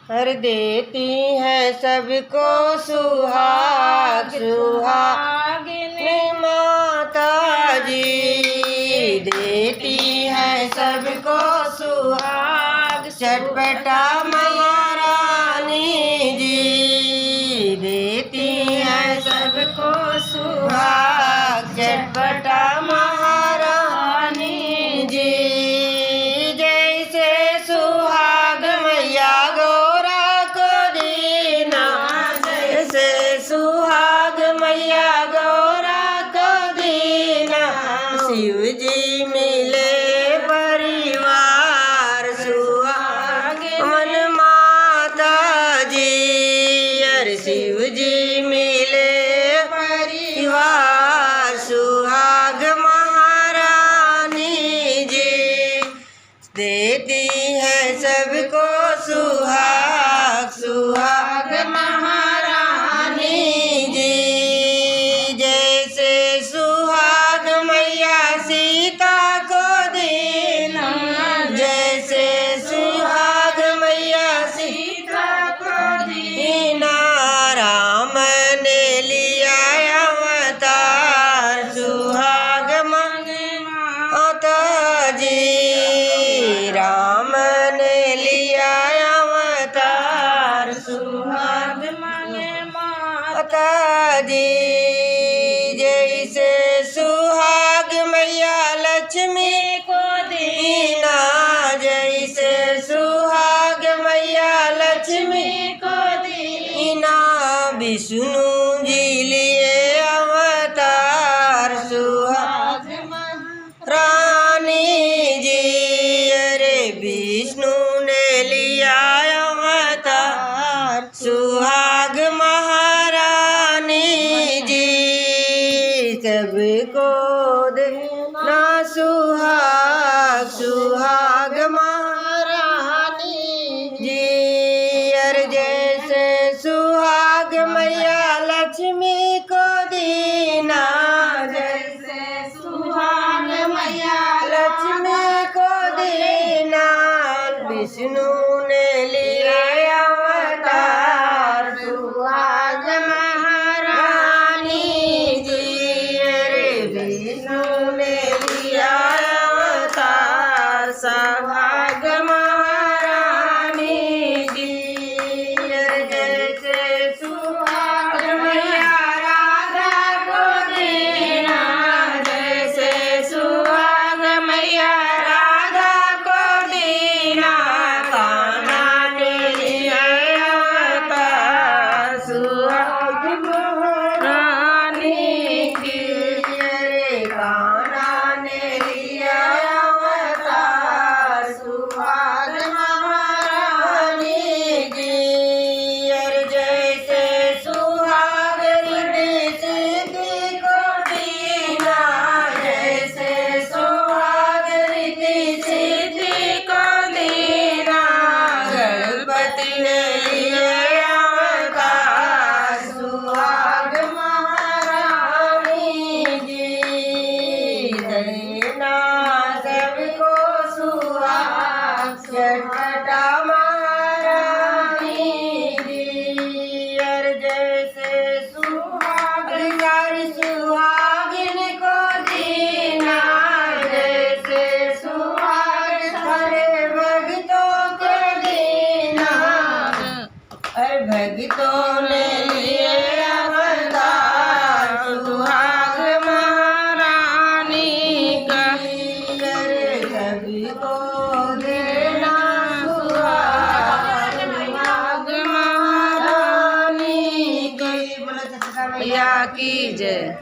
हर देती है सबको सुहाग सुहागिनी माता जी, देती है सबको सुहाग चटपटा महारानी जी, देती है सबको सुहाग चटपटा महारानी जी। जैसे सुहाग मैया गौरा को दीना, जैसे सुहाग मैया गौरा को दीना, शिव जी मिले परिवार सुहाग मन माता जी, अरे शिव जी मिले परिवार सुहाग महारानी जी, देती है सबको सुहाग सुहाग महारानी जी। जैसे सुहाग मैया सीता को दीना, जैसे सुहाग मैया सीता को दीना, राम ने लिया अवतार सुहाग माता जी, राम ने लिया अवतार सुहाग माता जी। जैसे सुहाग मैया लक्ष्मी को दीना, जैसे सुहाग मैया लक्ष्मी को दीना, विष्णु जी लिए अवतार सुहाग रानी जी, अरे विष्णु ने लिया अवतार सुहाग महारानी जी, सबको देना सुहाग सुहाग महारानी जी। अरे जैसे सुहाग मैया लक्ष्मी को दीना, जैसे सुहाग मैया लक्ष्मी को दीना, विष्णु ने लिया अवतार सुहाग महारानी जी, अरे विष्णु ने लिया अवतार सुहाग महारानी जी। अरे जैसे सुहाग मैया राधा को दीना, जैसे सुहाग मैया राधा को दीना, कान्हा ने लिया अवतार सुहाग महारानी की, अरे कान्हा ने लिया अवतार सुहाग महारानी की। अरे जैसे सुहाग रिद्धि सिद्धि को दीना, जैसे सुहाग रिद्धि सिद्धि को दीना, गणपति ने लिया अवतार सुहाग महारानी जी, देना सबको सुहाग चटपटा महारानी जी। अरे जैसे सुहाग सारी सुहागिन को दीना, जैसे सुहाग सारे भक्तों को दीना, अरे भक्तों ने लिए अवतार सुहाग महारानी का, अरे सभी को देना सुहाग महारानी की। बोलो सच्चा मैया की जय।